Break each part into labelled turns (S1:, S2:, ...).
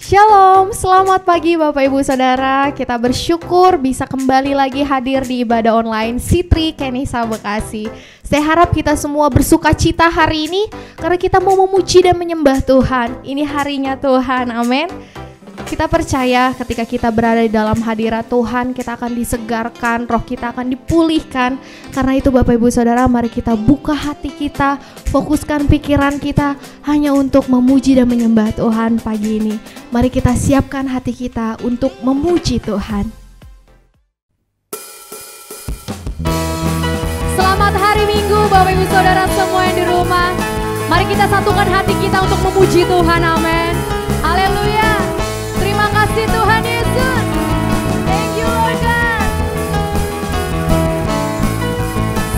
S1: Shalom, selamat pagi Bapak Ibu Saudara. Kita bersyukur bisa kembali lagi hadir di ibadah online Sitri Kenisa Bekasi. Saya harap kita semua bersuka cita hari ini karena kita mau memuji dan menyembah Tuhan. Ini harinya Tuhan, amin. Kita percaya ketika kita berada di dalam hadirat Tuhan, kita akan disegarkan, roh kita akan dipulihkan. Karena itu Bapak Ibu Saudara, mari kita buka hati kita, fokuskan pikiran kita hanya untuk memuji dan menyembah Tuhan pagi ini. Mari kita siapkan hati kita untuk memuji Tuhan. Selamat hari Minggu Bapak Ibu Saudara semua yang di rumah. Mari kita satukan hati kita untuk memuji Tuhan, amin. Haleluya. Terima kasih Tuhan Yesus. Thank you Lord God.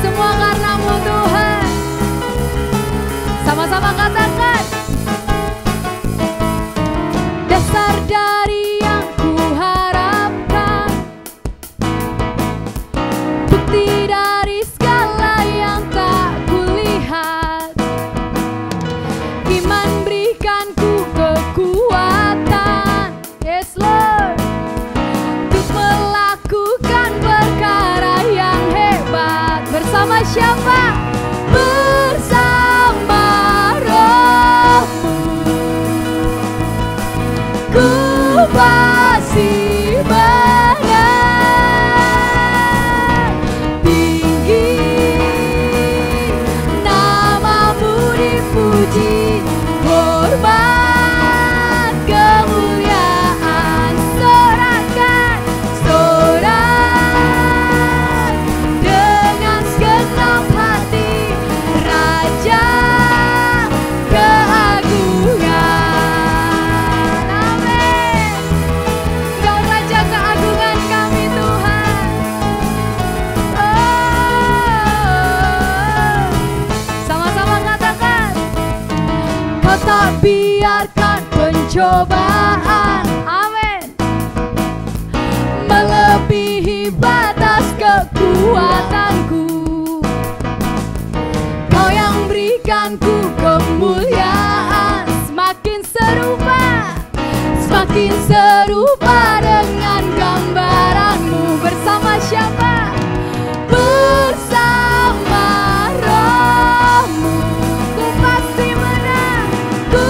S1: Semua karena-Mu Tuhan. Sama-sama katakan. Dasar dari yang kuharapkan, bukti dari segala yang tak kulihat, iman berikanku kekuatan, yes Lord, untuk melakukan perkara yang hebat. Bersama siapa? Bersama Roh-Mu. Ku pasti menang. Tinggi nama-Mu dipuji, hormat kemuliaan sorakan, sorak dengan segenap hati, Raja keagungan. Amin. Engkau Raja keagungan kami Tuhan. Oh, sama-sama katakan. Kau tak biarkan pencobaan, amin, melebihi batas kekuatanku. Kau yang berikanku kemuliaan, semakin serupa dengan gambaran-Mu. Bersama siapa? Bersama Roh-Mu. Ku pasti menang, ku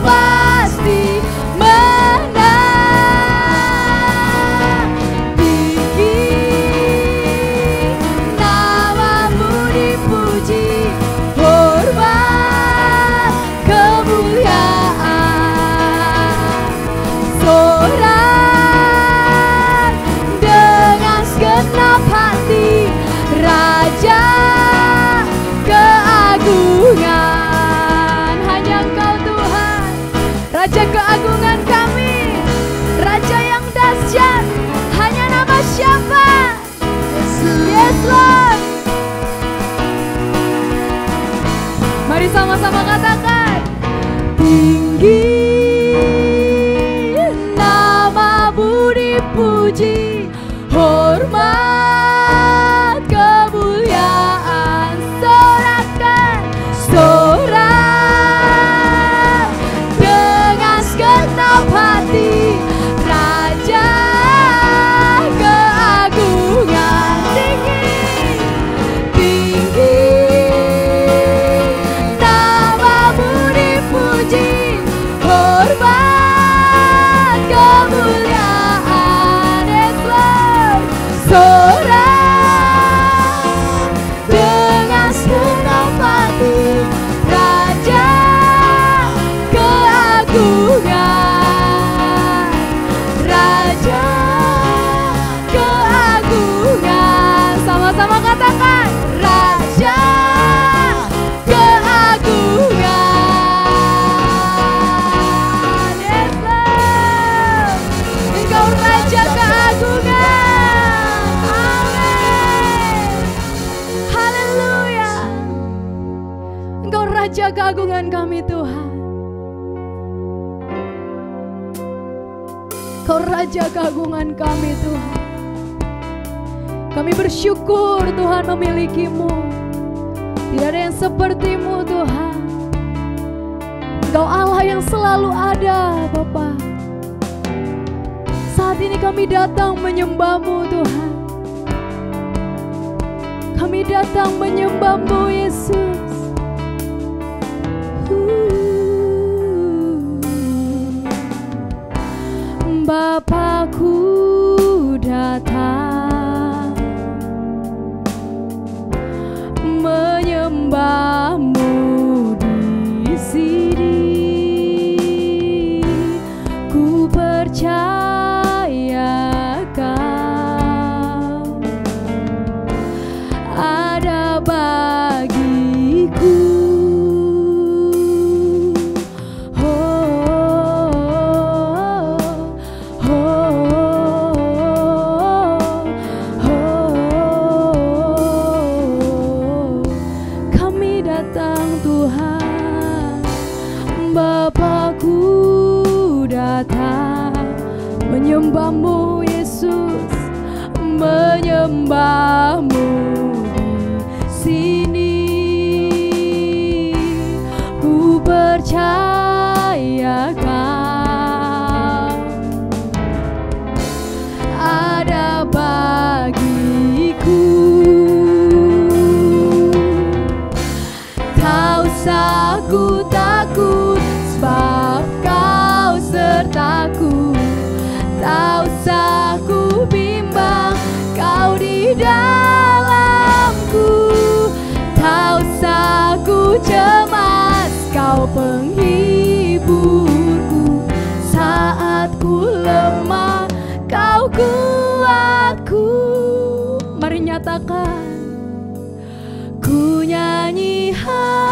S1: pasti menang. Tinggi nama-Mu dipuji, hormat kemuliaan, sorak dengan segenap hati, Raja keagungan. Hanya Engkau Tuhan, Raja keagungan kami, Raja yang dahsyat. Hanya nama siapa? Yes Lord. Mari sama-sama katakan. Tinggi nama-Mu dipuji, hormat kemuliaan sorakan, sorak dengan segenap hati, Raja keagungan. Tinggi nama-Mu dipuji, hormat kemuliaan, yes Lord, sorak dengan segenap hati, Raja keagungan, Raja keagungan. Sama-sama katakan. Raja keagungan, yes Lord. Engkau Raja keagungan, amin. Haleluya. Engkau Raja keagungan kami Tuhan. Kau Raja keagungan kami Tuhan. Kami bersyukur Tuhan memiliki-Mu. Tidak ada yang seperti-Mu Tuhan. Engkau Allah yang selalu ada Bapa.
S2: Saat ini kami datang menyembah-Mu Tuhan. Kami datang menyembah-Mu Yesus. Bapakku datang menyembah-Mu di sini. Ku percaya Kau ada bagiku. Menyembah-Mu Yesus, menyembah-Mu di sini. Ku percaya Kau ada bagiku. Tak usah ku takut, sebab Kau sertaku. Tak usah ku bimbang, Kau di dalamku. Tak usah ku cemas, Kau penghiburku. Saat ku lemah, Kau kuatku. Mari nyatakan. Ku nyanyi haleluya,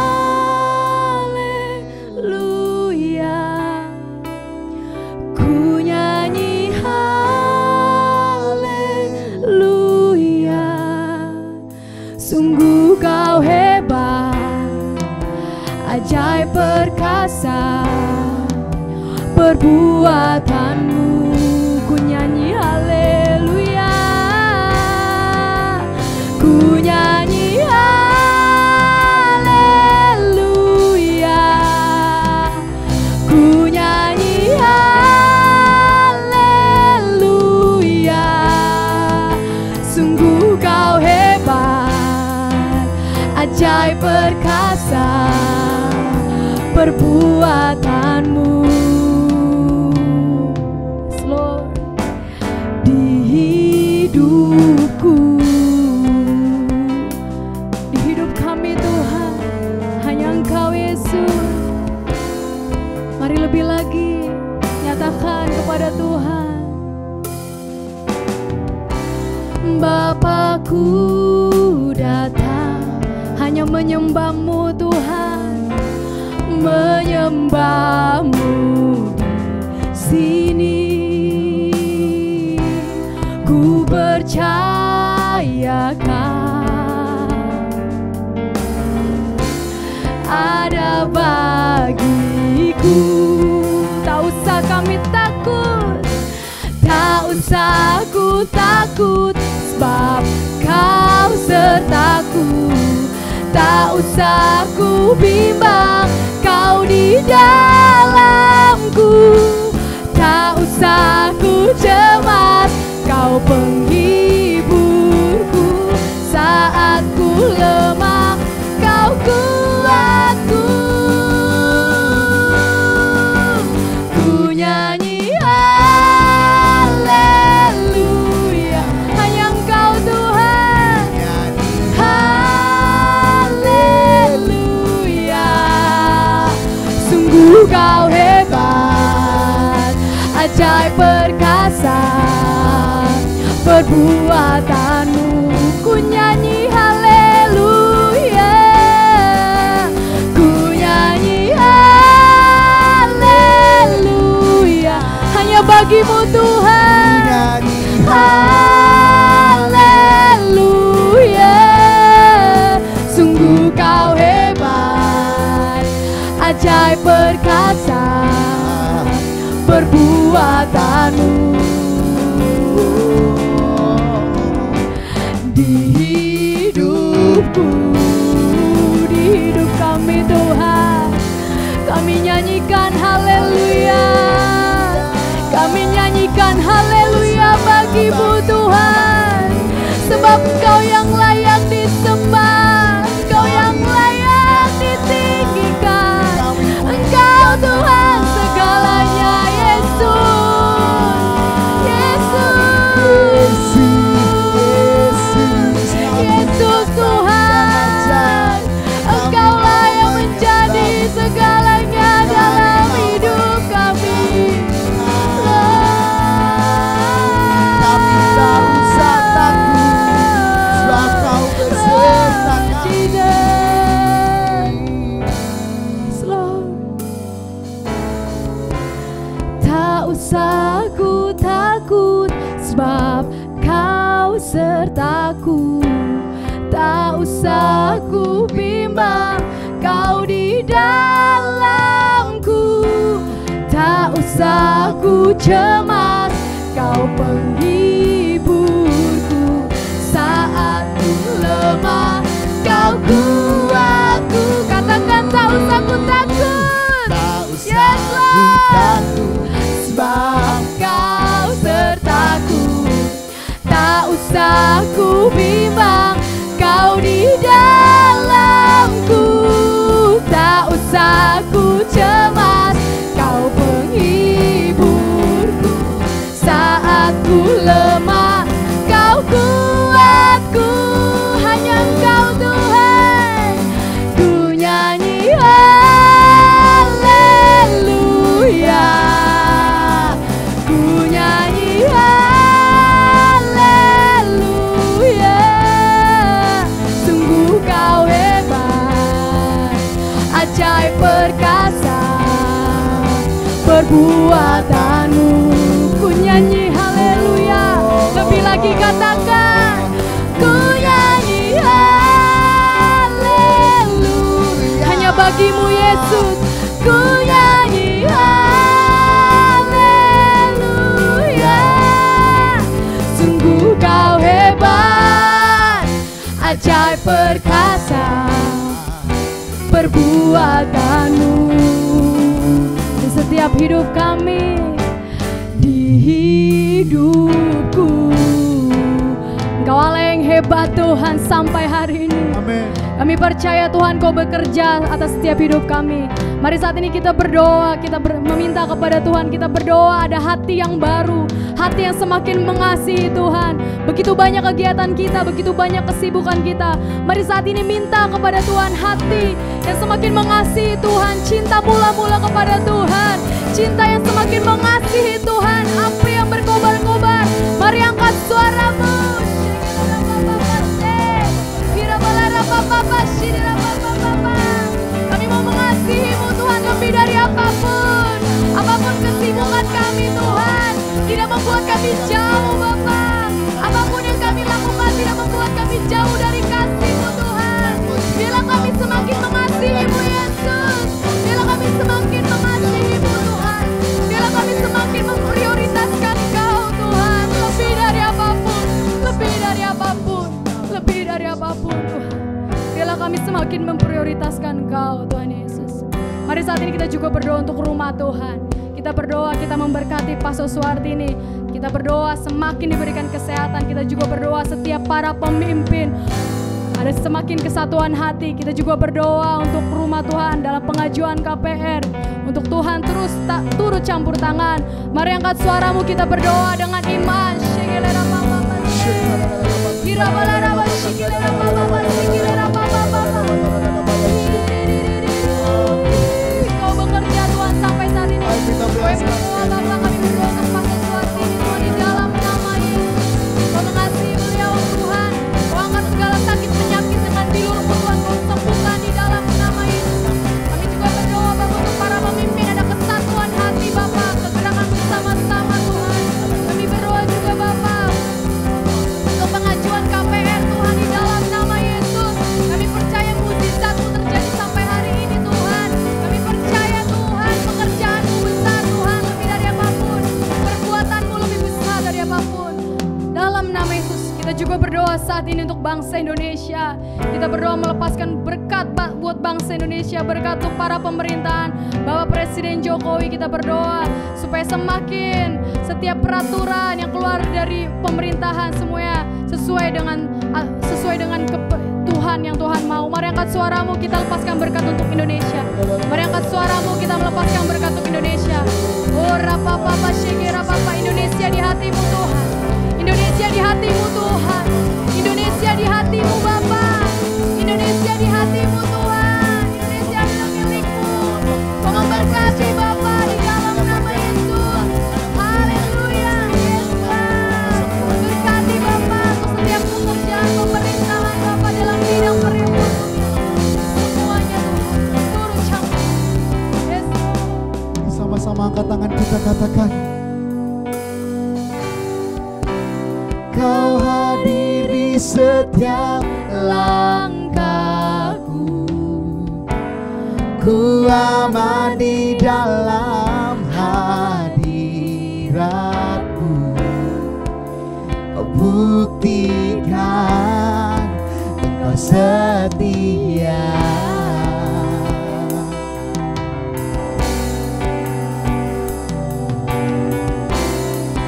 S2: ku nyanyi haleluya. Sungguh Kau hebat, ajaib perkasa perbuatan-Mu. Ku nyanyi haleluya, ku nyanyi haleluya, ku nyanyi haleluya. Sungguh Kau hebat, ajaib perkasa perbuatan-Mu. Lord, di hidupku, di hidup kami Tuhan, hanya Engkau Yesus. Mari lebih lagi nyatakan kepada Tuhan. Bapakku datang hanya menyembah-Mu Tuhan, menyembah-Mu di sini. Ku percaya Kau ada bagiku. Tak usah kami takut, tak usah ku takut, sebab Kau sertaku. Tak usah ku bimbang, Kau di dalamku. Tak usah ku cemas, Kau penghiburku. Saat ku lemah, Kau kuatku. Ku nyanyi haleluya, hanya Engkau Tuhan. Haleluya, sungguh Kau hebat, ajaib perkasa perbuatan-Mu. Ku nyanyi haleluya, ku nyanyi haleluya, hanya bagi-Mu Tuhan. Haleluya, sungguh Kau hebat, ajaib perkasa perbuatan-Mu. Di hidupku, di hidup kami Tuhan, kami nyanyikan haleluya. Kami nyanyikan haleluya bagimu Tuhan, sebab Engkau yang layak disembah, Engkau yang layak ditinggikan. Engkau Tuhan segalanya, Yesus, Yesus, Yesus Tuhan. Engkaulah yang menjadi segalanya dalam hidup kami.
S3: Kami tak usah takut, sebab Kau beserta kami.
S2: Yes, Lord. Tak usah ku takut, sebab Kau sertaku. Tak usah ku bimbang, Kau di dalamku. Tak usah ku cemas, Kau penghiburku. Saat ku lemah, Kau kuatku. Katakan tak usah ku takut,
S3: Tak usah
S2: Yes,
S3: ku
S2: Lord.
S3: takut,
S2: sebab Kau sertaku. Tak usah ku bimbang, Kau di dalamku. Tak usah ku cemas, Kau penghiburku. Saat ku lemah, Kau kuatku. Hanya Engkau Tuhan. Ku nyanyi haleluya, ku nyanyi haleluya. Sungguh Kau hebat, ajaib perkasa perbuatanmu. Ku nyanyi haleluya, lebih lagi katakan, ku nyanyi haleluya. Hanya bagimu Yesus, ku nyanyi haleluya. Sungguh Kau hebat, ajaib perkasa perbuatanmu di setiap hidup kami, di hidupku. Engkau Allah yang hebat Tuhan sampai hari ini.
S3: Amin.
S2: Kami percaya Tuhan Kau bekerja atas setiap hidup kami. Mari saat ini kita berdoa, meminta kepada Tuhan, kita berdoa ada hati yang baru, hati yang semakin mengasihi Tuhan. Begitu banyak kegiatan kita, begitu banyak kesibukan kita. Mari saat ini minta kepada Tuhan hati yang semakin mengasihi Tuhan, cinta mula-mula kepada Tuhan, cinta yang semakin mengasihi Tuhan, api yang berkobar-kobar. Mari angkat suaramu. Kami mau mengasihi-Mu Tuhan lebih dari apapun. Apapun kesibukan kami Tuhan tidak membuat kami jauh Bapa. Apapun yang kami lakukan tidak membuat kami jauh dari kasih-Mu Tuhan. Biarlah kami semakin mengasihi-Mu Yesus. Biarlah kami semakin mengasihi-Mu Tuhan. Biarlah kami semakin memprioritaskan Engkau Tuhan. Lebih dari apapun, lebih dari apapun, lebih dari apapun Tuhan. Biarlah kami semakin memprioritaskan Engkau Tuhan Yesus. Mari saat ini kita juga berdoa untuk rumah Tuhan. Kita berdoa, kita memberkati Pastor Suwartini. Kita berdoa semakin diberikan kesehatan. Kita juga berdoa setiap para pemimpin ada semakin kesatuan hati. Kita juga berdoa untuk rumah Tuhan dalam pengajuan KPR. Untuk Tuhan terus turut campur tangan. Mari angkat suaramu, kita berdoa dengan iman. Kau bekerja Tuhan sampai saat ini. Kami berdoa untuk Pastor Suwartini Tuhan di dalam nama Yesus. Kau mengasihi beliau Tuhan. Kau angkat segala sakit penyakit dengan bilur-Mu Tuhan. Kau sembuhkan di dalam nama Yesus. Kami juga berdoa Bapak untuk para pemimpin ada kesatuan hati Bapak, kegerakan bersama-sama Tuhan. Kami berdoa juga Bapak untuk pengajuan KPR Tuhan di dalam nama Yesus. Kami saat ini untuk bangsa Indonesia. Kita berdoa melepaskan berkat buat bangsa Indonesia, berkat untuk para pemerintahan Bapak Presiden Jokowi. Kita berdoa supaya semakin setiap peraturan yang keluar dari pemerintahan semuanya sesuai dengan Tuhan yang Tuhan mau. Mari angkat suaramu, kita lepaskan berkat untuk Indonesia. Mari angkat suaramu, kita melepaskan berkat untuk Indonesia. Oh rapapa shekera papa, Indonesia di hatimu Tuhan. Indonesia di hatimu Tuhan. Indonesia di hatimu Bapa. Indonesia di hatimu Tuhan. Indonesia adalah milikmu. Kau memberkati Bapa di dalam nama Yesus. Haleluya. Yesus. Berkati Bapa untuk setiap pekerjaan pemerintahan Bapa dalam bidang perekonomian. Semuanya Tuhan turut campur. Yesus.
S3: Sama-sama angkat tangan kita katakan, Kau hadir di setiap langkahku, ku aman di dalam hadiratmu. Kau buktikan Engkau setia.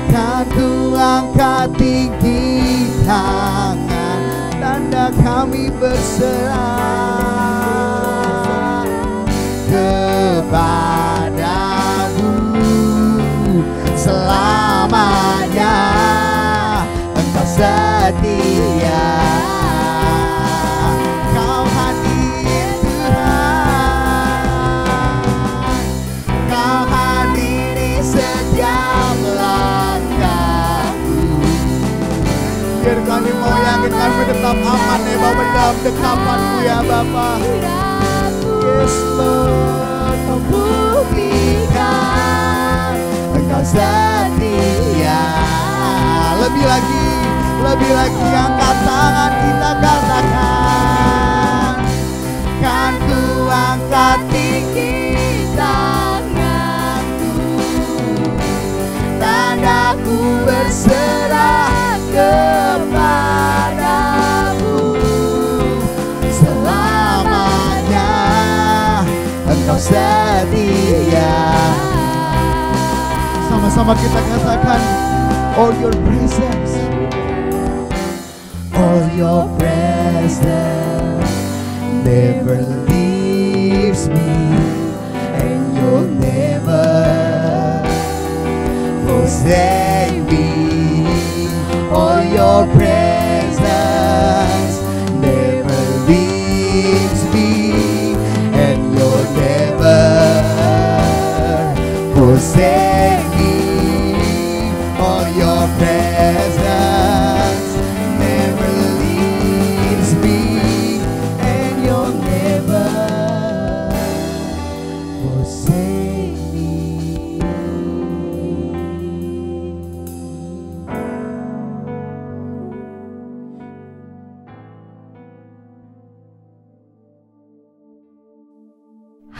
S3: Kan ku angkat tinggi tangan, tanda kami berserah kepadamu selamanya. Engkau setia, Kau hadir Tuhan, Kau hadir di setiap langkahku. Biar kami mau yakin kami tetap aman ya Bapak dalam dekapan-Mu ya Bapak. Yes Lord, Kau buktikan Engkau setia. Lebih lagi angkat tangan kita katakan, kan ku angkat tinggi tanganku, tandaku berserah kepadamu selamanya. Engkau setia. Sama-sama kita katakan, all your presence, all your presence never leaves me, and you'll never forsake me. All your presence never leaves me, and you'll never forsake me. All your presence never leaves me, and you'll never forsake me.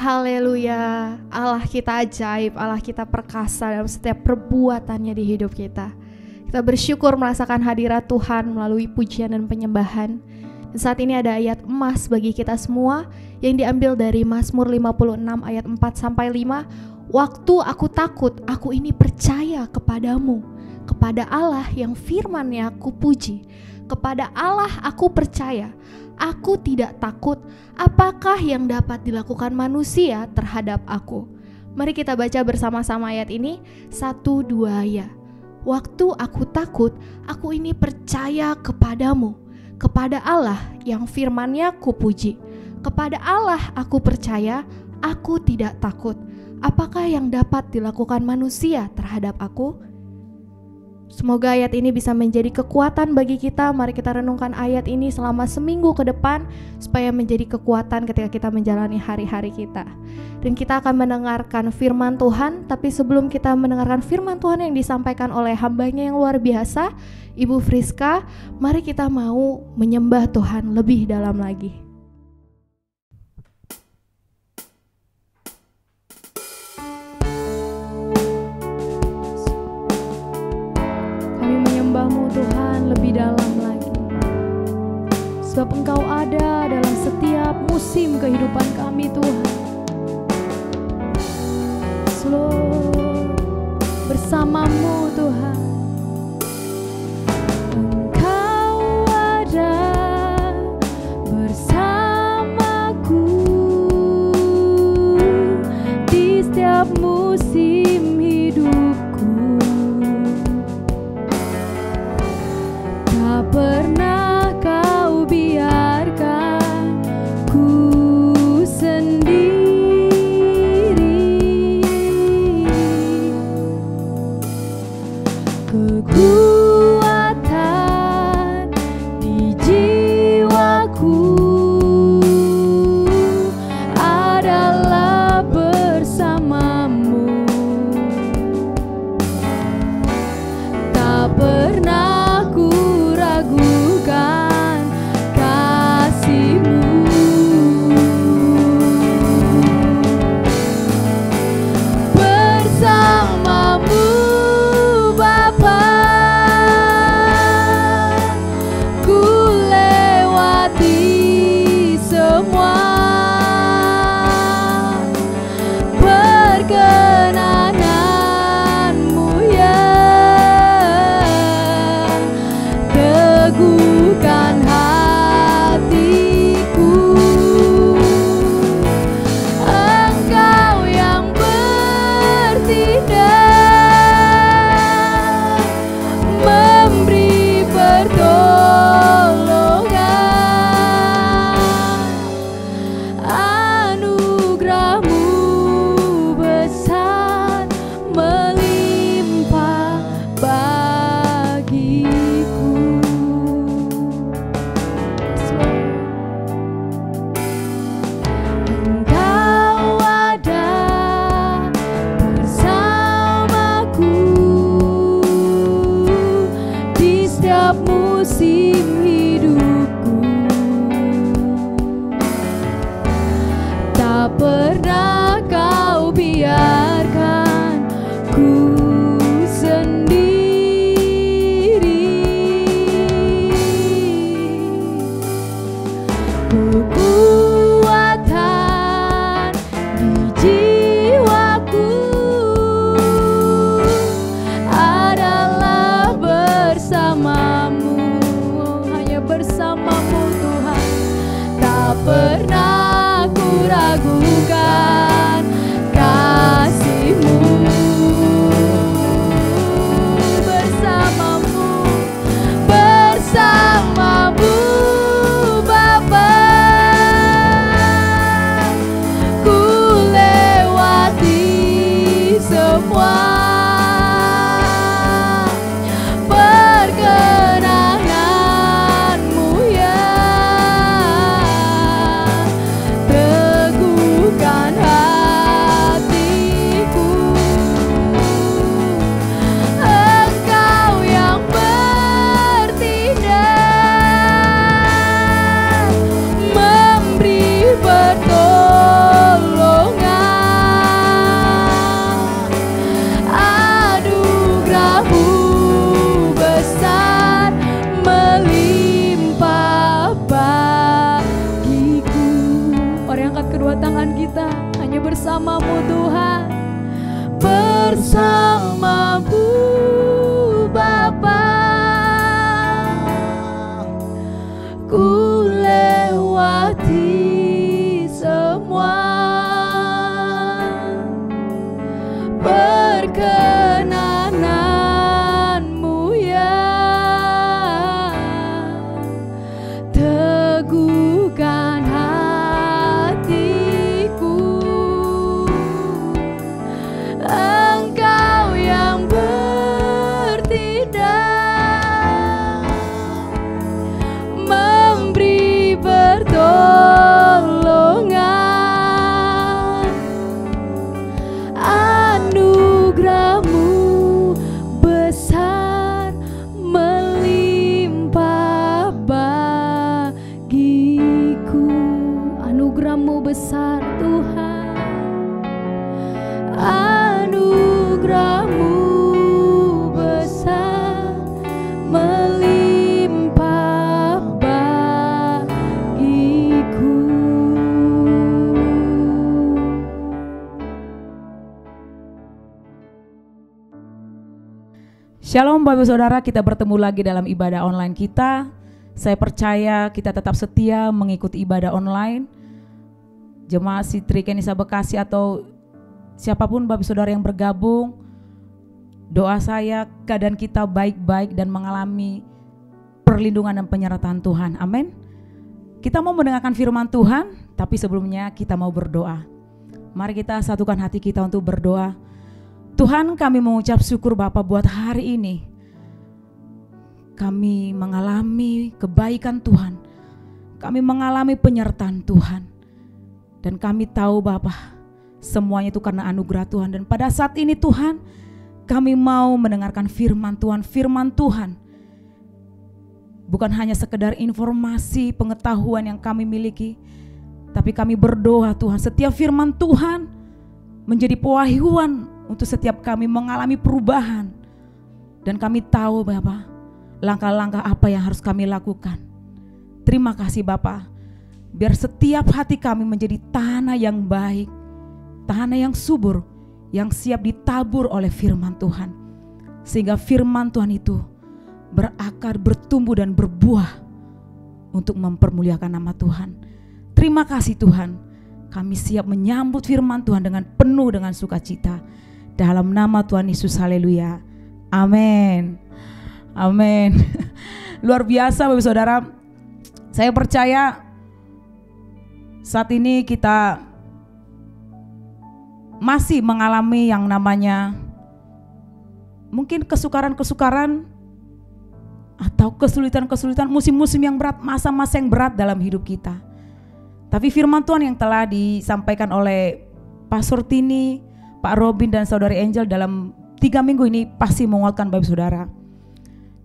S1: Haleluya, Allah kita ajaib, Allah kita perkasa dalam setiap perbuatannya di hidup kita. Kita bersyukur merasakan hadirat Tuhan melalui pujian dan penyembahan. Dan saat ini ada ayat emas bagi kita semua yang diambil dari Mazmur 56 ayat 4-5. Waktu aku takut, aku ini percaya kepadamu, kepada Allah yang firman-Nya aku puji. Kepada Allah aku percaya, aku tidak takut. Apakah yang dapat dilakukan manusia terhadap aku? Mari kita baca bersama-sama ayat ini 1-2 ya. Waktu aku takut, aku ini percaya kepadamu, kepada Allah yang firman-Nya aku puji. Kepada Allah aku percaya, aku tidak takut. Apakah yang dapat dilakukan manusia terhadap aku? Semoga ayat ini bisa menjadi kekuatan bagi kita. Mari kita renungkan ayat ini selama seminggu ke depan supaya menjadi kekuatan ketika kita menjalani hari-hari kita. Dan kita akan mendengarkan firman Tuhan. Tapi sebelum kita mendengarkan firman Tuhan yang disampaikan oleh hambanya yang luar biasa, Ibu Friska, mari kita mau menyembah Tuhan lebih dalam lagi. Tuhan lebih dalam lagi.
S2: sebab Engkau ada dalam setiap musim kehidupan kami Tuhan. Selalu bersamamu Tuhan. Engkau ada bersamaku di setiap musim hidupku. Tak pernah kau biarkan ku sendiri. Kekuatan di jiwaku adalah bersamamu. Tak pernah ku ragukan kasih-Mu. Bersamamu Bapa, ku lewati semua perkenanan-Mu ya. Teguhkan hatiku, Engkau yang bertindak, memberi pertolongan. Anugerah-Mu besar melimpah bagiku. Engkau ada bersamaku di setiap musim hidupku. Tak pernah kau biarkan ku sendiri. Kekuatan di jiwaku adalah bersamamu. Hanya bersamamu Tuhan. Tak pernah ku ragukan kasih-Mu. Bersamamu, bersamamu Bapa, ku lewati semua perkenanan-Mu ya. Teguhkan hatiku, Engkau yang bertindak, memberi pertolongan. Anugerah-Mu besar melimpah bagiku. Mari angkat kedua tangan kita, hanya bersamamu Tuhan. Bersamamu Bapa, ku lewati semua perkenanan-Mu ya. Teguhkan hatiku, Engkau yang bertindak, memberi pertolongan. Anugerah-Mu
S4: Shalom Bapak Saudara, kita bertemu lagi dalam ibadah online kita. Saya percaya kita tetap setia mengikuti ibadah online. Jemaat Sitri Kenisa Bekasi atau siapapun Bapak Saudara yang bergabung, doa saya keadaan kita baik-baik dan mengalami perlindungan dan penyertaan Tuhan. Amin. Kita mau mendengarkan firman Tuhan, tapi sebelumnya kita mau berdoa. Mari kita satukan hati kita untuk berdoa. Tuhan, kami mengucap syukur Bapa buat hari ini. Kami mengalami kebaikan Tuhan. Kami mengalami penyertaan Tuhan. Dan kami tahu Bapa, semuanya itu karena anugerah Tuhan. Dan pada saat ini Tuhan, kami mau mendengarkan firman Tuhan. Firman Tuhan bukan hanya sekedar informasi, pengetahuan yang kami miliki, tapi kami berdoa Tuhan, setiap firman Tuhan menjadi pewahyuan untuk setiap kami mengalami perubahan. Dan kami tahu Bapa, langkah-langkah apa yang harus kami lakukan. Terima kasih Bapa, biar setiap hati kami menjadi tanah yang baik, tanah yang subur, yang siap ditabur oleh firman Tuhan. Sehingga firman Tuhan itu berakar, bertumbuh dan berbuah untuk mempermuliakan nama Tuhan. Terima kasih Tuhan, kami siap menyambut firman Tuhan dengan penuh dengan sukacita. Dalam nama Tuhan Yesus, haleluya. Amin. Amin. Luar biasa Bapak Saudara. Saya percaya saat ini kita masih mengalami yang namanya mungkin kesukaran-kesukaran atau kesulitan-kesulitan, musim-musim yang berat, masa-masa yang berat dalam hidup kita. Tapi firman Tuhan yang telah disampaikan oleh Pastor Tini, Pak Robin dan Saudari Angel dalam 3 minggu ini pasti menguatkan Bapak Saudara.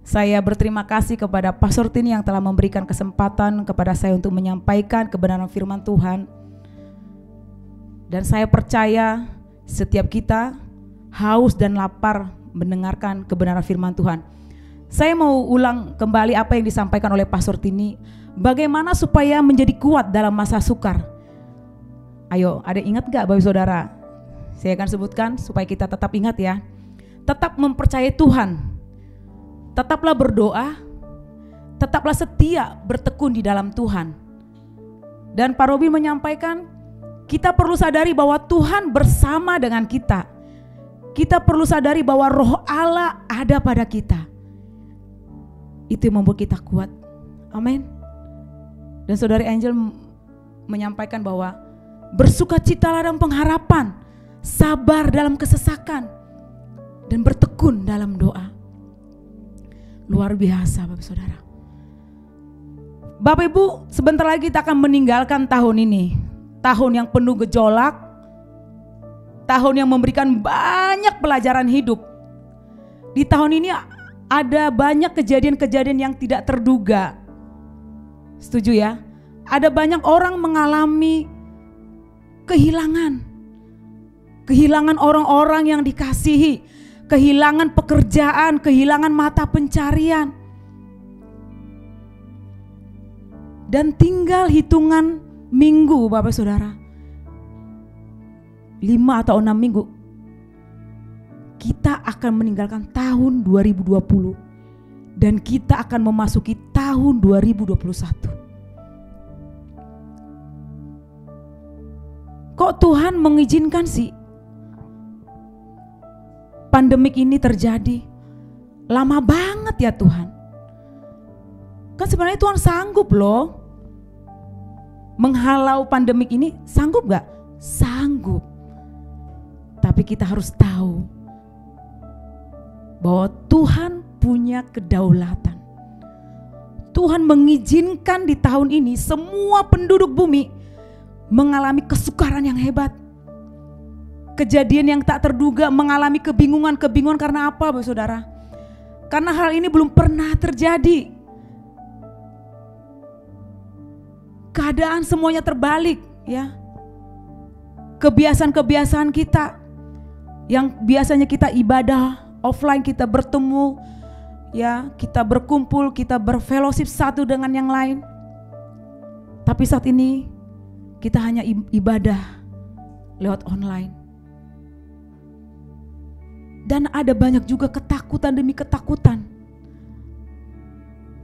S4: Saya berterima kasih kepada Pastor Tini yang telah memberikan kesempatan kepada saya untuk menyampaikan kebenaran firman Tuhan. Dan saya percaya setiap kita haus dan lapar mendengarkan kebenaran firman Tuhan. Saya mau ulang kembali apa yang disampaikan oleh Pastor Tini. Bagaimana supaya menjadi kuat dalam masa sukar. Ayo, ada ingat gak Bapak Saudara? Saya akan sebutkan supaya kita tetap ingat ya. Tetap mempercayai Tuhan. Tetaplah berdoa. Tetaplah setia bertekun di dalam Tuhan. Dan Pak Robin menyampaikan, kita perlu sadari bahwa Tuhan bersama dengan kita. Kita perlu sadari bahwa Roh Allah ada pada kita. Itu yang membuat kita kuat. Amin. Dan Saudari Angel menyampaikan bahwa bersukacitalah dalam pengharapan, sabar dalam kesesakan, dan bertekun dalam doa. Luar biasa Bapak Saudara. Bapak Ibu, sebentar lagi kita akan meninggalkan tahun ini. Tahun yang penuh gejolak, tahun yang memberikan banyak pelajaran hidup. Di tahun ini ada banyak kejadian-kejadian yang tidak terduga. Setuju ya? Ada banyak orang mengalami kehilangan. Kehilangan orang-orang yang dikasihi, kehilangan pekerjaan, kehilangan mata pencarian. Dan tinggal hitungan minggu Bapak Saudara, 5 atau 6 minggu, kita akan meninggalkan tahun 2020 dan kita akan memasuki tahun 2021. Kok Tuhan mengizinkan sih pandemik ini terjadi? Lama banget ya Tuhan. Kan sebenarnya Tuhan sanggup loh menghalau pandemik ini. Sanggup gak? Sanggup. Tapi kita harus tahu bahwa Tuhan punya kedaulatan. Tuhan mengizinkan di tahun ini semua penduduk bumi mengalami kesukaran yang hebat. Kejadian yang tak terduga, mengalami kebingungan karena apa Bapak Saudara? Karena hal ini belum pernah terjadi. Keadaan semuanya terbalik ya. Kebiasaan-kebiasaan kita yang biasanya kita ibadah offline, kita bertemu ya, kita berkumpul, kita berfellowship satu dengan yang lain. Tapi saat ini kita hanya ibadah lewat online. Dan ada banyak juga ketakutan demi ketakutan.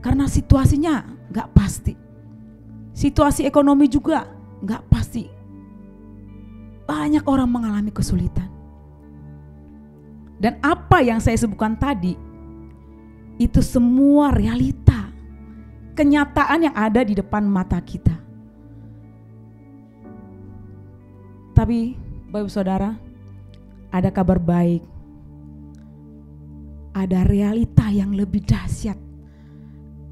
S4: Karena situasinya gak pasti. Situasi ekonomi juga gak pasti. Banyak orang mengalami kesulitan. Dan apa yang saya sebutkan tadi, itu semua realita, kenyataan yang ada di depan mata kita. Tapi Bapak Saudara, ada kabar baik. Ada realita yang lebih dahsyat.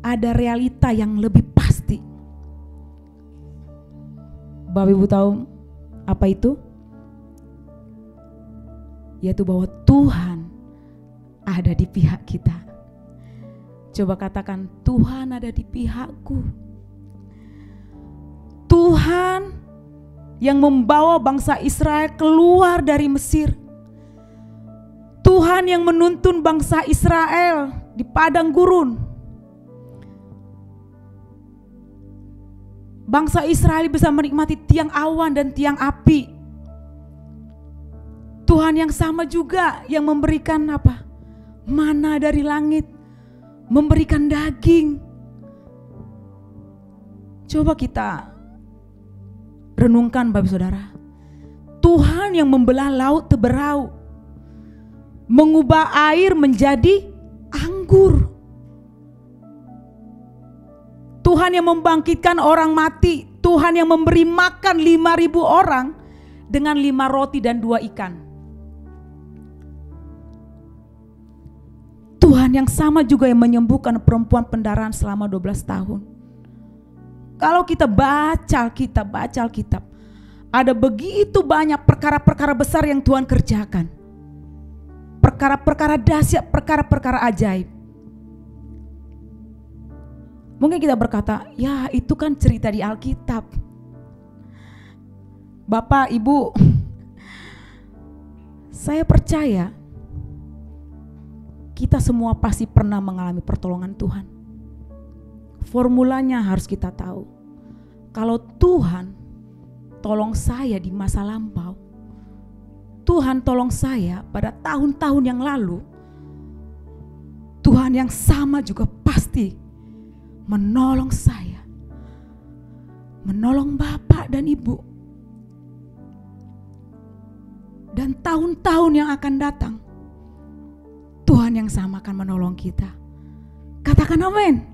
S4: Ada realita yang lebih pasti. Bapak Ibu tahu apa itu? Yaitu bahwa Tuhan ada di pihak kita. Coba katakan, Tuhan ada di pihakku. Tuhan yang membawa bangsa Israel keluar dari Mesir. Tuhan yang menuntun bangsa Israel di padang gurun. Bangsa Israel bisa menikmati tiang awan dan tiang api. Tuhan yang sama juga yang memberikan apa? Mana dari langit, memberikan daging. Coba kita renungkan Bapak Saudara. Tuhan yang membelah laut teberau, mengubah air menjadi anggur. Tuhan yang membangkitkan orang mati. Tuhan yang memberi makan 5.000 orang dengan 5 roti dan 2 ikan. Tuhan yang sama juga yang menyembuhkan perempuan pendarahan selama 12 tahun. Kalau kita baca Alkitab, ada begitu banyak perkara-perkara besar yang Tuhan kerjakan. Perkara-perkara dahsyat, perkara-perkara ajaib. Mungkin kita berkata, ya itu kan cerita di Alkitab. Bapak, Ibu, saya percaya kita semua pasti pernah mengalami pertolongan Tuhan. Formulanya harus kita tahu. Kalau Tuhan tolong saya di masa lampau, Tuhan tolong saya pada tahun-tahun yang lalu, Tuhan yang sama juga pasti menolong saya, menolong Bapak dan Ibu. Dan tahun-tahun yang akan datang, Tuhan yang sama akan menolong kita. Katakan amin.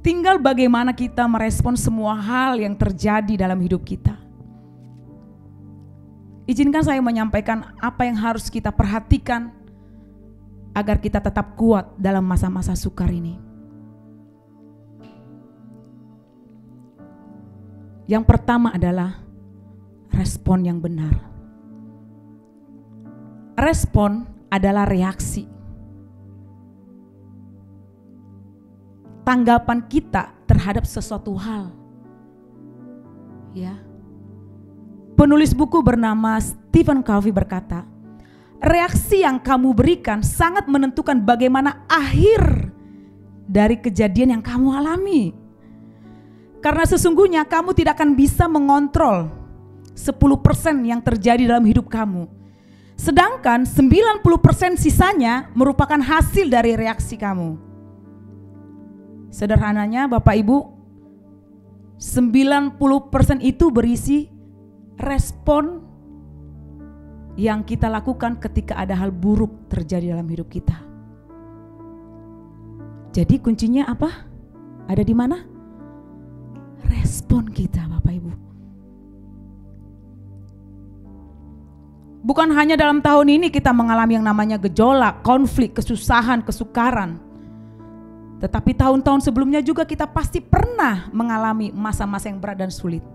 S4: Tinggal bagaimana kita merespon semua hal yang terjadi dalam hidup kita. Izinkan saya menyampaikan apa yang harus kita perhatikan agar kita tetap kuat dalam masa-masa sukar ini. Yang pertama adalah respon yang benar. Respon adalah reaksi. Tanggapan kita terhadap sesuatu hal. Ya. Penulis buku bernama Stephen Covey berkata, reaksi yang kamu berikan sangat menentukan bagaimana akhir dari kejadian yang kamu alami. Karena sesungguhnya kamu tidak akan bisa mengontrol 10% yang terjadi dalam hidup kamu. Sedangkan 90% sisanya merupakan hasil dari reaksi kamu. Sederhananya Bapak Ibu, 90% itu berisi respon yang kita lakukan ketika ada hal buruk terjadi dalam hidup kita. Jadi kuncinya apa? Ada di mana? Respon kita Bapak Ibu. Bukan hanya dalam tahun ini kita mengalami yang namanya gejolak, konflik, kesusahan, kesukaran. Tetapi tahun-tahun sebelumnya juga kita pasti pernah mengalami masa-masa yang berat dan sulit.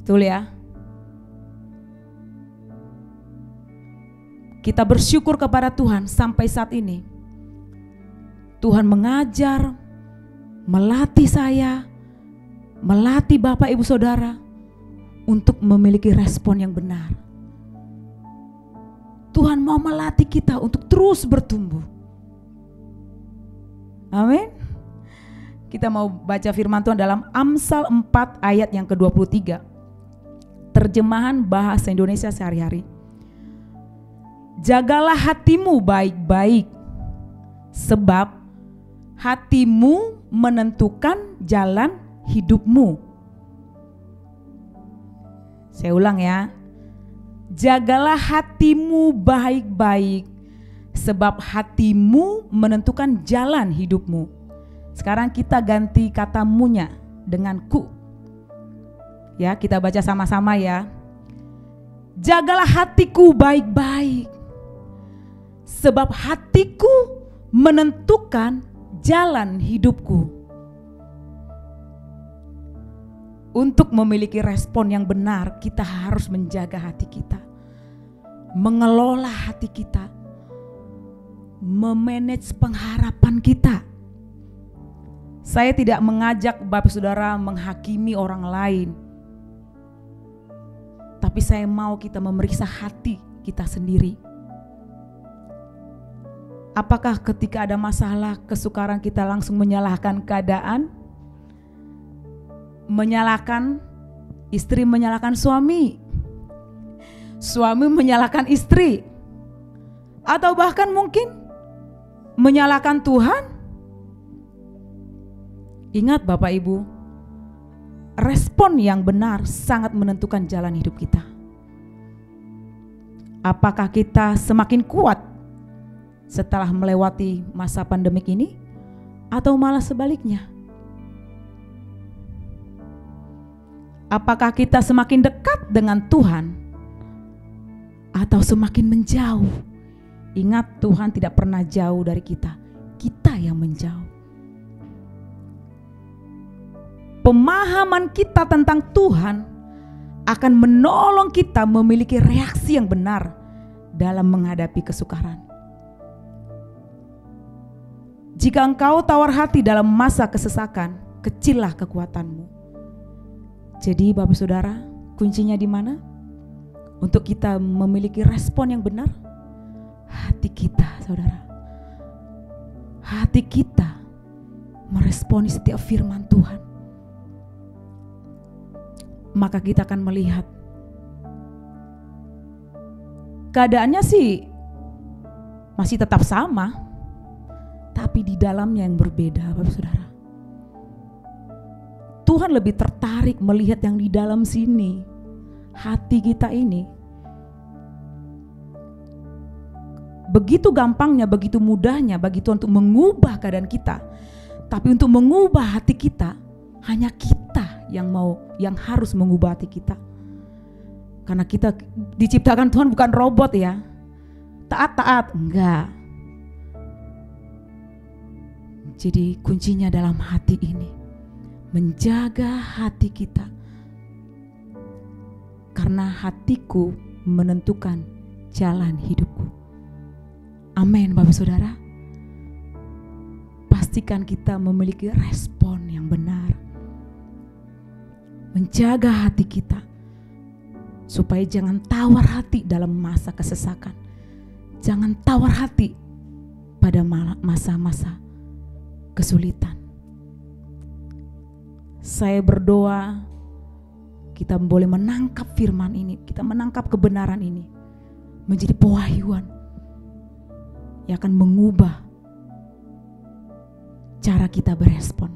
S4: Betul ya? Kita bersyukur kepada Tuhan sampai saat ini. Tuhan mengajar, melatih saya, melatih Bapak Ibu Saudara untuk memiliki respon yang benar. Tuhan mau melatih kita untuk terus bertumbuh. Amin. Kita mau baca firman Tuhan dalam Amsal 4 ayat yang ke-23. terjemahan bahasa Indonesia sehari-hari. Jagalah hatimu baik-baik, sebab hatimu menentukan jalan hidupmu. Saya ulang ya. Jagalah hatimu baik-baik, sebab hatimu menentukan jalan hidupmu. Sekarang kita ganti kata munya dengan ku. Ya, kita baca sama-sama ya. Jagalah hatiku baik-baik, sebab hatiku menentukan jalan hidupku. Untuk memiliki respon yang benar, kita harus menjaga hati kita, mengelola hati kita, memanage pengharapan kita. Saya tidak mengajak Bapak Saudara menghakimi orang lain, tapi saya mau kita memeriksa hati kita sendiri. Apakah ketika ada masalah, kesukaran kita langsung menyalahkan keadaan? Menyalahkan istri, menyalahkan suami, suami menyalahkan istri, atau bahkan mungkin menyalahkan Tuhan? Ingat Bapak Ibu, respon yang benar sangat menentukan jalan hidup kita. Apakah kita semakin kuat setelah melewati masa pandemik ini, atau malah sebaliknya? Apakah kita semakin dekat dengan Tuhan atau semakin menjauh? Ingat, Tuhan tidak pernah jauh dari kita, kita yang menjauh. Pemahaman kita tentang Tuhan akan menolong kita memiliki reaksi yang benar dalam menghadapi kesukaran. Jika engkau tawar hati dalam masa kesesakan, kecillah kekuatanmu. Jadi Bapak Saudara, kuncinya di mana? Untuk kita memiliki respon yang benar, hati kita, Saudara. Hati kita meresponi setiap firman Tuhan. Maka kita akan melihat keadaannya sih masih tetap sama, tapi di dalamnya yang berbeda, Bapak Saudara. Tuhan lebih tertarik melihat yang di dalam sini, hati kita ini. Begitu gampangnya, begitu mudahnya bagi Tuhan untuk mengubah keadaan kita. Tapi untuk mengubah hati kita, hanya kita yang harus mengubah hati kita. Karena kita diciptakan Tuhan bukan robot ya. Taat-taat, enggak. Jadi kuncinya dalam hati ini. Menjaga hati kita, karena hatiku menentukan jalan hidupku. Amin Bapak Saudara. Pastikan kita memiliki respon yang benar. Menjaga hati kita, supaya jangan tawar hati dalam masa kesesakan. Jangan tawar hati pada masa-masa kesulitan. Saya berdoa kita boleh menangkap firman ini, kita menangkap kebenaran ini menjadi pewahyuan yang akan mengubah cara kita berespon.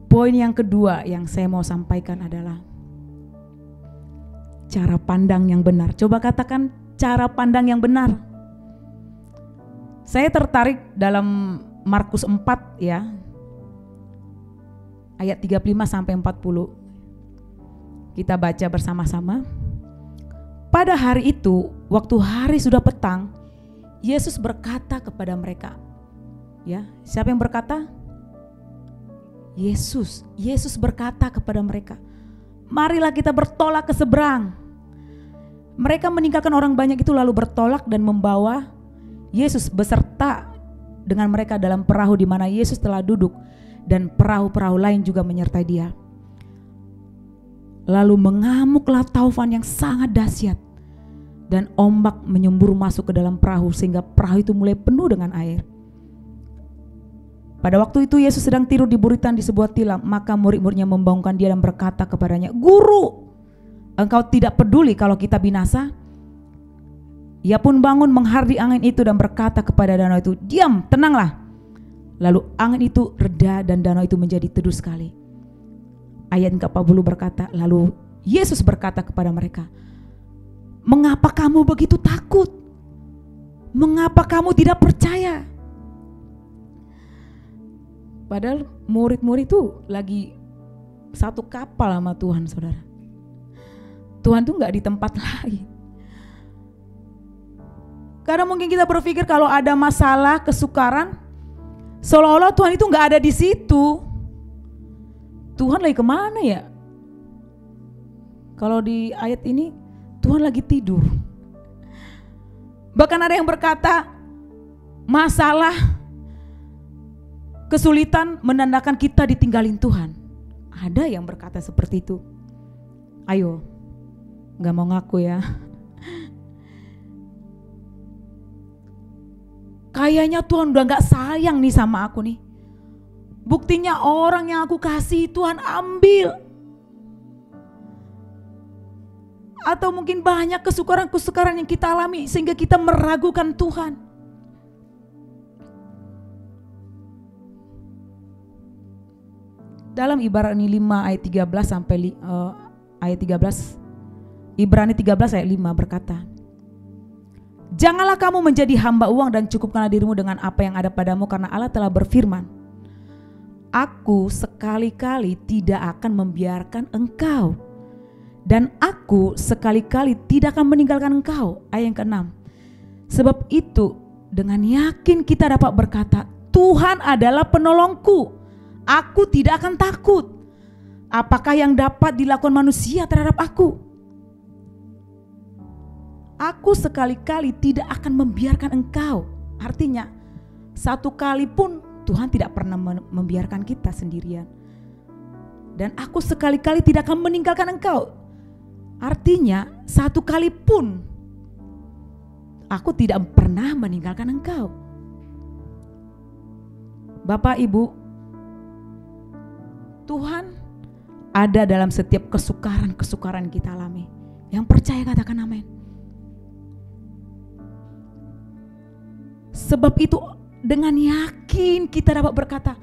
S4: Poin yang kedua yang saya mau sampaikan adalah cara pandang yang benar. Coba katakan cara pandang yang benar. Saya tertarik dalam Markus 4 ya, ayat 35 sampai 40. Kita baca bersama-sama. Pada hari itu, waktu hari sudah petang, Yesus berkata kepada mereka. Ya, siapa yang berkata? Yesus. Yesus berkata kepada mereka, marilah kita bertolak ke seberang. Mereka meninggalkan orang banyak itu lalu bertolak dan membawa Yesus beserta dengan mereka dalam perahu di mana Yesus telah duduk, dan perahu-perahu lain juga menyertai dia. Lalu mengamuklah taufan yang sangat dahsyat, dan ombak menyembur masuk ke dalam perahu sehingga perahu itu mulai penuh dengan air. Pada waktu itu Yesus sedang tidur di buritan di sebuah tilam, maka murid-muridnya membangunkan dia dan berkata kepadanya, Guru, Engkau tidak peduli kalau kita binasa. Ia pun bangun menghardi angin itu dan berkata kepada danau itu, diam, tenanglah. Lalu angin itu reda dan danau itu menjadi teduh sekali. Ayat ke-40 berkata, lalu Yesus berkata kepada mereka, mengapa kamu begitu takut? Mengapa kamu tidak percaya? Padahal murid-murid itu lagi satu kapal sama Tuhan, saudara. Tuhan tuh gak di tempat lain. Karena mungkin kita berpikir kalau ada masalah, kesukaran, seolah-olah Tuhan itu gak ada di situ. Tuhan lagi kemana ya? Kalau di ayat ini, Tuhan lagi tidur. Bahkan ada yang berkata, masalah, kesulitan menandakan kita ditinggalin Tuhan. Ada yang berkata seperti itu. Ayo, gak mau ngaku ya. Kayaknya Tuhan udah gak sayang nih sama aku nih. Buktinya orang yang aku kasih Tuhan ambil. Atau mungkin banyak kesukaran-kesukaran yang kita alami sehingga kita meragukan Tuhan. Dalam Ibrani 5 ayat 13 sampai ayat 13, Ibrani 13 ayat 5 berkata, janganlah kamu menjadi hamba uang dan cukupkanlah dirimu dengan apa yang ada padamu, karena Allah telah berfirman, aku sekali-kali tidak akan membiarkan engkau, dan aku sekali-kali tidak akan meninggalkan engkau. Ayat yang ke-6, sebab itu dengan yakin kita dapat berkata, Tuhan adalah penolongku, aku tidak akan takut. Apakah yang dapat dilakukan manusia terhadap aku? Aku sekali-kali tidak akan membiarkan engkau. Artinya, satu kali pun Tuhan tidak pernah membiarkan kita sendirian. Dan aku sekali-kali tidak akan meninggalkan engkau. Artinya, satu kali pun aku tidak pernah meninggalkan engkau. Bapak, Ibu, Tuhan ada dalam setiap kesukaran-kesukaran kita alami. Yang percaya katakan amin. Sebab itu dengan yakin kita dapat berkata,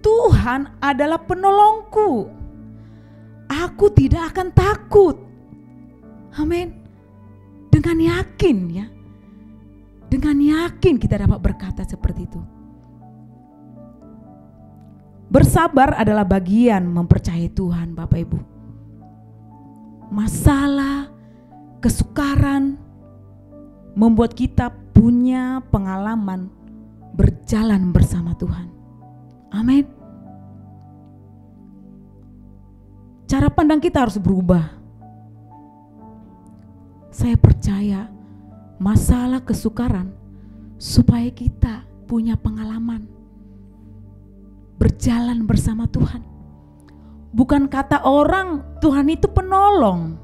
S4: Tuhan adalah penolongku, aku tidak akan takut. Amin. Dengan yakin ya. Dengan yakin kita dapat berkata seperti itu. Bersabar adalah bagian mempercayai Tuhan, Bapak Ibu. Masalah, kesukaran membuat kita punya pengalaman berjalan bersama Tuhan. Amin. Cara pandang kita harus berubah. Saya percaya masalah kesukaran supaya kita punya pengalaman berjalan bersama Tuhan. Bukan kata orang Tuhan itu penolong.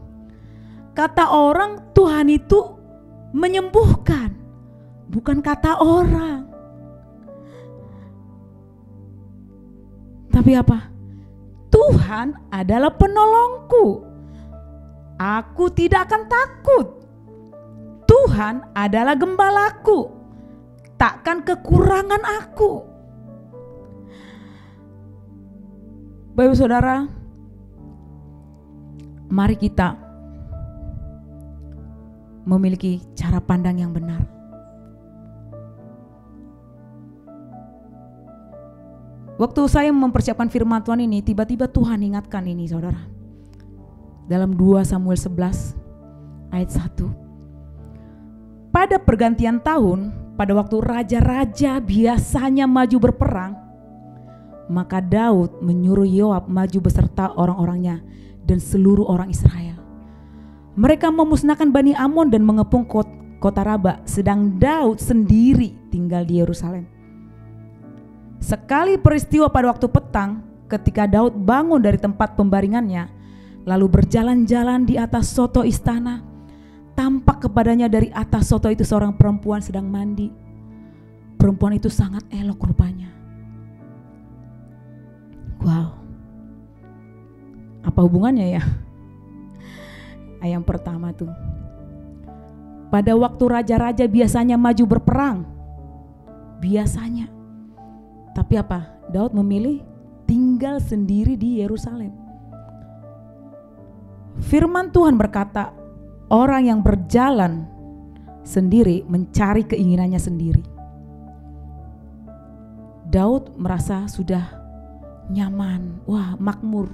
S4: Kata orang Tuhan itu menyembuhkan. Bukan kata orang. Tapi apa? Tuhan adalah penolongku. Aku tidak akan takut. Tuhan adalah gembalaku. Takkan kekurangan aku. Bapak Saudara, mari kita memiliki cara pandang yang benar. Waktu saya mempersiapkan firman Tuhan ini, tiba-tiba Tuhan ingatkan ini, saudara. Dalam 2 Samuel 11 ayat 1. Pada pergantian tahun, pada waktu raja-raja biasanya maju berperang, maka Daud menyuruh Yoab maju beserta orang-orangnya dan seluruh orang Israel. Mereka memusnahkan Bani Amon dan mengepung kota Raba, sedang Daud sendiri tinggal di Yerusalem. Sekali peristiwa pada waktu petang, ketika Daud bangun dari tempat pembaringannya, lalu berjalan-jalan di atas soto istana, tampak kepadanya dari atas soto itu seorang perempuan sedang mandi. Perempuan itu sangat elok rupanya. Wow, apa hubungannya ya? Ayat yang pertama tuh. Pada waktu raja-raja biasanya maju berperang. Biasanya. Tapi apa? Daud memilih tinggal sendiri di Yerusalem. Firman Tuhan berkata, orang yang berjalan sendiri mencari keinginannya sendiri. Daud merasa sudah nyaman, wah makmur,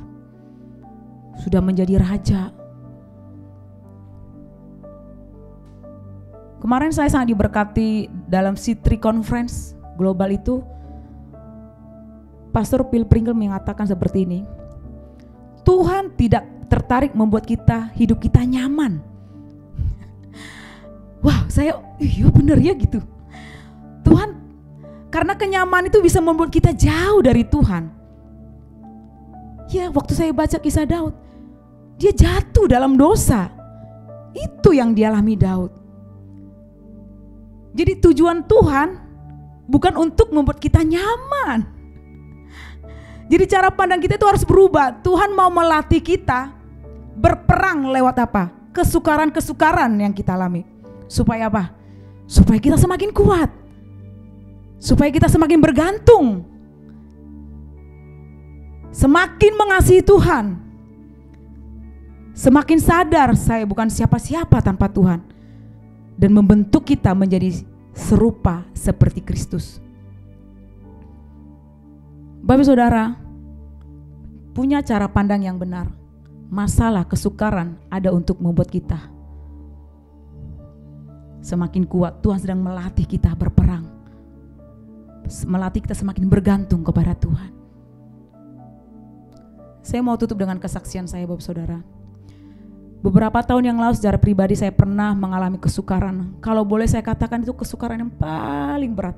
S4: sudah menjadi raja. Kemarin saya sangat diberkati dalam C3 Conference Global itu. Pastor Phil Pringle mengatakan seperti ini. Tuhan tidak tertarik membuat hidup kita nyaman. Wah, saya iya benar ya gitu. Tuhan, karena kenyamanan itu bisa membuat kita jauh dari Tuhan. Ya, waktu saya baca kisah Daud, dia jatuh dalam dosa. Itu yang dialami Daud. Jadi tujuan Tuhan bukan untuk membuat kita nyaman. Jadi cara pandang kita itu harus berubah. Tuhan mau melatih kita berperang lewat apa? Kesukaran-kesukaran yang kita alami. Supaya apa? Supaya kita semakin kuat. Supaya kita semakin bergantung. Semakin mengasihi Tuhan. Semakin sadar saya bukan siapa-siapa tanpa Tuhan. Dan membentuk kita menjadi serupa seperti Kristus. Bapak Saudara, punya cara pandang yang benar. Masalah kesukaran ada untuk membuat kita semakin kuat. Tuhan sedang melatih kita berperang. Melatih kita semakin bergantung kepada Tuhan. Saya mau tutup dengan kesaksian saya, Bapak Saudara. Beberapa tahun yang lalu secara pribadi saya pernah mengalami kesukaran. Kalau boleh saya katakan itu kesukaran yang paling berat.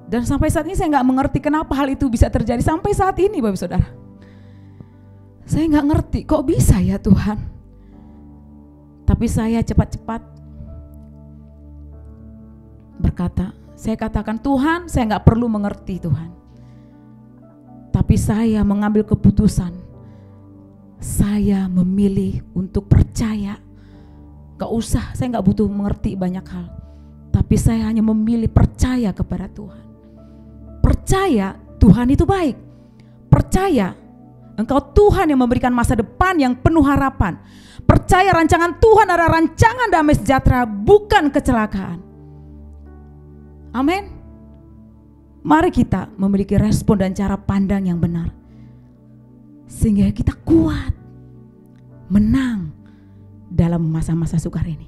S4: Dan sampai saat ini saya nggak mengerti kenapa hal itu bisa terjadi sampai saat ini, Bapak Saudara. Saya nggak ngerti kok bisa ya Tuhan. Tapi saya cepat-cepat berkata, saya katakan Tuhan, saya nggak perlu mengerti Tuhan. Tapi saya mengambil keputusan. Saya memilih untuk percaya. Gak usah, saya gak butuh mengerti banyak hal. Tapi saya hanya memilih percaya kepada Tuhan. Percaya Tuhan itu baik. Percaya Engkau Tuhan yang memberikan masa depan yang penuh harapan. Percaya rancangan Tuhan adalah rancangan damai sejahtera, bukan kecelakaan. Amin. Mari kita memiliki respon dan cara pandang yang benar. Sehingga kita kuat, menang dalam masa-masa sukar ini.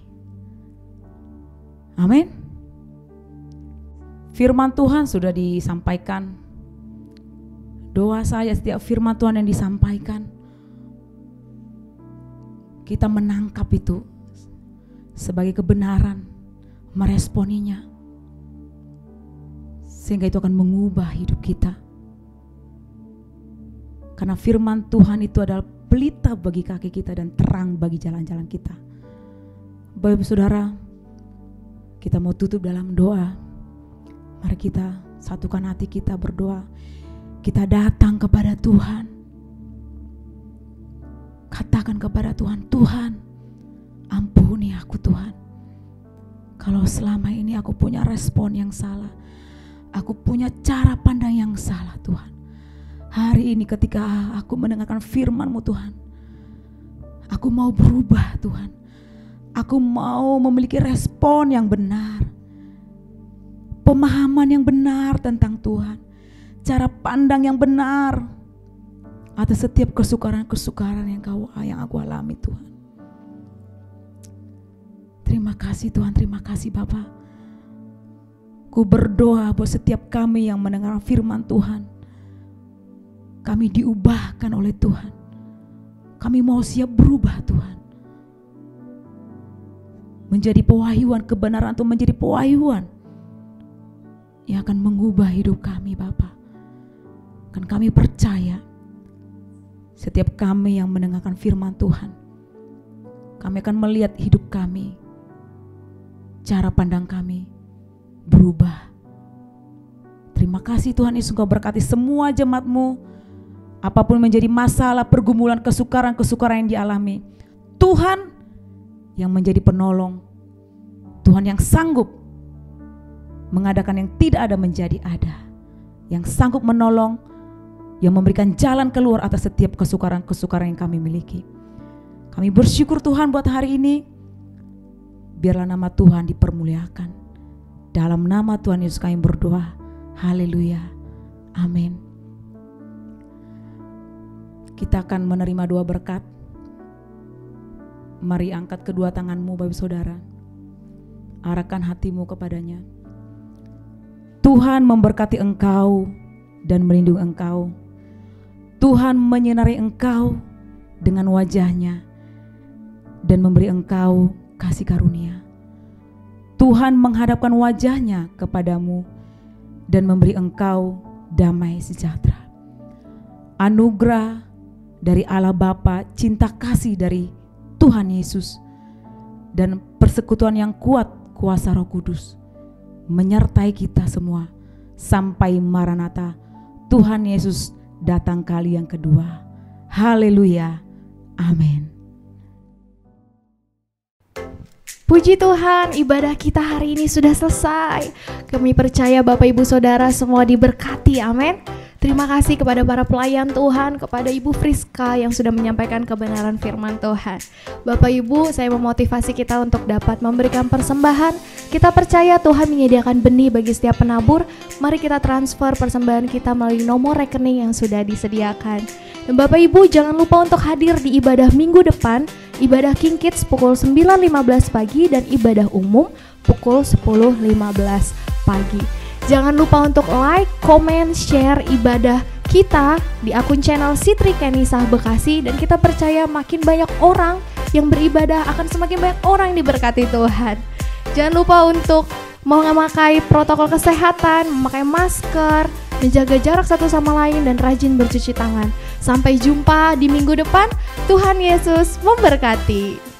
S4: Amin. Firman Tuhan sudah disampaikan. Doa saya setiap firman Tuhan yang disampaikan, kita menangkap itu sebagai kebenaran, meresponinya. Sehingga itu akan mengubah hidup kita. Karena firman Tuhan itu adalah pelita bagi kaki kita dan terang bagi jalan-jalan kita. Bapak Saudara, kita mau tutup dalam doa. Mari kita satukan hati kita berdoa. Kita datang kepada Tuhan. Katakan kepada Tuhan, Tuhan, ampuni aku Tuhan. Kalau selama ini aku punya respon yang salah, aku punya cara pandang yang salah Tuhan. Hari ini ketika aku mendengarkan firman-Mu Tuhan, aku mau berubah Tuhan. Aku mau memiliki respon yang benar, pemahaman yang benar tentang Tuhan, cara pandang yang benar atas setiap kesukaran-kesukaran yang aku alami Tuhan. Terima kasih Tuhan, terima kasih Bapa. Ku berdoa buat setiap kami yang mendengar firman Tuhan, kami diubahkan oleh Tuhan. Kami mau siap berubah Tuhan. Menjadi pewahyuan kebenaran atau menjadi pewahyuan yang akan mengubah hidup kami Bapa. Kan kami percaya setiap kami yang mendengarkan firman Tuhan, kami akan melihat hidup kami, cara pandang kami berubah. Terima kasih Tuhan Yesus, Engkau berkati semua jemaat-Mu. apapun menjadi masalah, pergumulan, kesukaran yang dialami, Tuhan yang menjadi penolong, Tuhan yang sanggup mengadakan yang tidak ada menjadi ada, yang sanggup menolong, yang memberikan jalan keluar atas setiap kesukaran-kesukaran yang kami miliki. Kami bersyukur Tuhan buat hari ini. Biarlah nama Tuhan dipermuliakan. Dalam nama Tuhan Yesus kami berdoa. Haleluya. Amin. Kita akan menerima doa berkat. Mari angkat kedua tanganmu Bapak Saudara. Arahkan hatimu kepadanya. Tuhan memberkati engkau dan melindungi engkau. Tuhan menyinari engkau dengan wajahnya dan memberi engkau kasih karunia. Tuhan menghadapkan wajahnya kepadamu dan memberi engkau damai sejahtera. Anugerah dari Allah Bapa, cinta kasih dari Tuhan Yesus, dan persekutuan yang kuat kuasa Roh Kudus menyertai kita semua sampai Maranatha, Tuhan Yesus datang kali yang kedua. Haleluya. Amin.
S1: Puji Tuhan, ibadah kita hari ini sudah selesai. Kami percaya Bapak Ibu Saudara semua diberkati, amin. Terima kasih kepada para pelayan Tuhan, kepada Ibu Friska yang sudah menyampaikan kebenaran firman Tuhan. Bapak Ibu, saya memotivasi kita untuk dapat memberikan persembahan. Kita percaya Tuhan menyediakan benih bagi setiap penabur. Mari kita transfer persembahan kita melalui nomor rekening yang sudah disediakan. Dan Bapak Ibu jangan lupa untuk hadir di ibadah minggu depan, ibadah King Kids pukul 9.15 pagi dan ibadah umum pukul 10.15 pagi. Jangan lupa untuk like, komen, share ibadah kita di akun channel Sitri Kenisah Bekasi, dan kita percaya makin banyak orang yang beribadah akan semakin banyak orang yang diberkati Tuhan. Jangan lupa untuk memakai protokol kesehatan, memakai masker, menjaga jarak satu sama lain, dan rajin bercuci tangan. Sampai jumpa di minggu depan. Tuhan Yesus memberkati.